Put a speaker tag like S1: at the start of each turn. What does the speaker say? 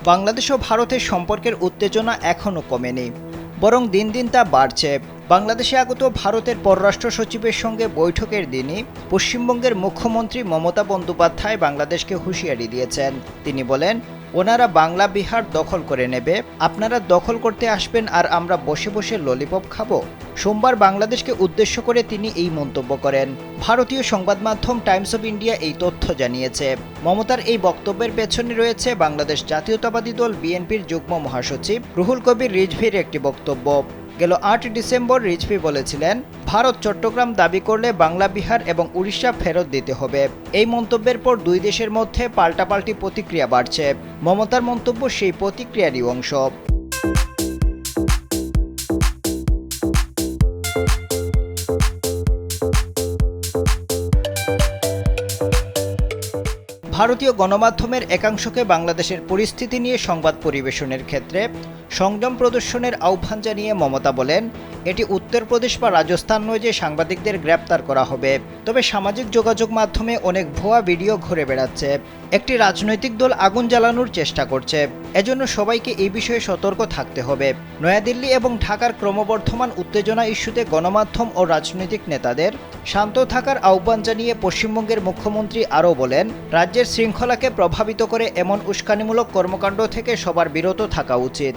S1: বাংলাদেশ ও ভারতের সম্পর্কের উত্তেজনা এখনও কমেনি, বরং দিন দিন তা বাড়ছে। বাংলাদেশে আগত ভারতের পররাষ্ট্র সচিবের সঙ্গে বৈঠকের দিনই পশ্চিমবঙ্গের মুখ্যমন্ত্রী মমতা বন্দ্যোপাধ্যায় বাংলাদেশকে হুঁশিয়ারি দিয়েছেন। তিনি বলেন, ওনারা বাংলা বিহার দখল করে নেবে, আপনারা দখল করতে আসবেন আর আমরা বসে বসে ললিপপ খাবো। সোমবার বাংলাদেশকে উদ্দেশ্য করে তিনি এই মন্তব্য করেন। ভারতীয় সংবাদ মাধ্যম টাইমস অব ইন্ডিয়া এই তথ্য জানিয়েছে। মমতার এই বক্তব্যের পেছনে রয়েছে বাংলাদেশ জাতীয়তাবাদী দল বিএনপির যুগ্ম মহাসচিব রুহুল কবির রিজভির একটি বক্তব্য। গেল ৮ ডিসেম্বর রিজভি বলেছিলেন, ভারত চট্টগ্রাম দাবি করলে বাংলা বিহার এবং উড়িষ্যা ফেরত দিতে হবে। এই মন্তব্যের পর দুই দেশের মধ্যে পাল্টাপাল্টি প্রতিক্রিয়া বাড়ছে। মমতার মন্তব্য সেই প্রতিক্রিয়ারই অংশ। ভারতীয় গণমাধ্যমের একাংশকে বাংলাদেশের পরিস্থিতি নিয়ে সংবাদ পরিবেশনের ক্ষেত্রে সংযম প্রদর্শনের আহ্বান জানিয়ে মমতা বলেন, এটি উত্তরপ্রদেশ বা রাজস্থান নয় যে সাংবাদিকদের গ্রেপ্তার করা হবে। তবে সামাজিক যোগাযোগ মাধ্যমে অনেক ভুয়া ভিডিও ঘুরে বেড়াচ্ছে। একটি রাজনৈতিক দল আগুন জ্বালানোর চেষ্টা করছে। এজন্য সবাইকে এই বিষয়ে সতর্ক থাকতে হবে। নয়াদিল্লি এবং ঢাকার ক্রমবর্ধমান উত্তেজনা ইস্যুতে গণমাধ্যম ও রাজনৈতিক নেতাদের শান্ত থাকার আহ্বান জানিয়ে পশ্চিমবঙ্গের মুখ্যমন্ত্রী আরও বলেন, রাজ্যের শৃঙ্খলাকে প্রভাবিত করে এমন উস্কানিমূলক কর্মকাণ্ড থেকে সবার বিরত থাকা উচিত।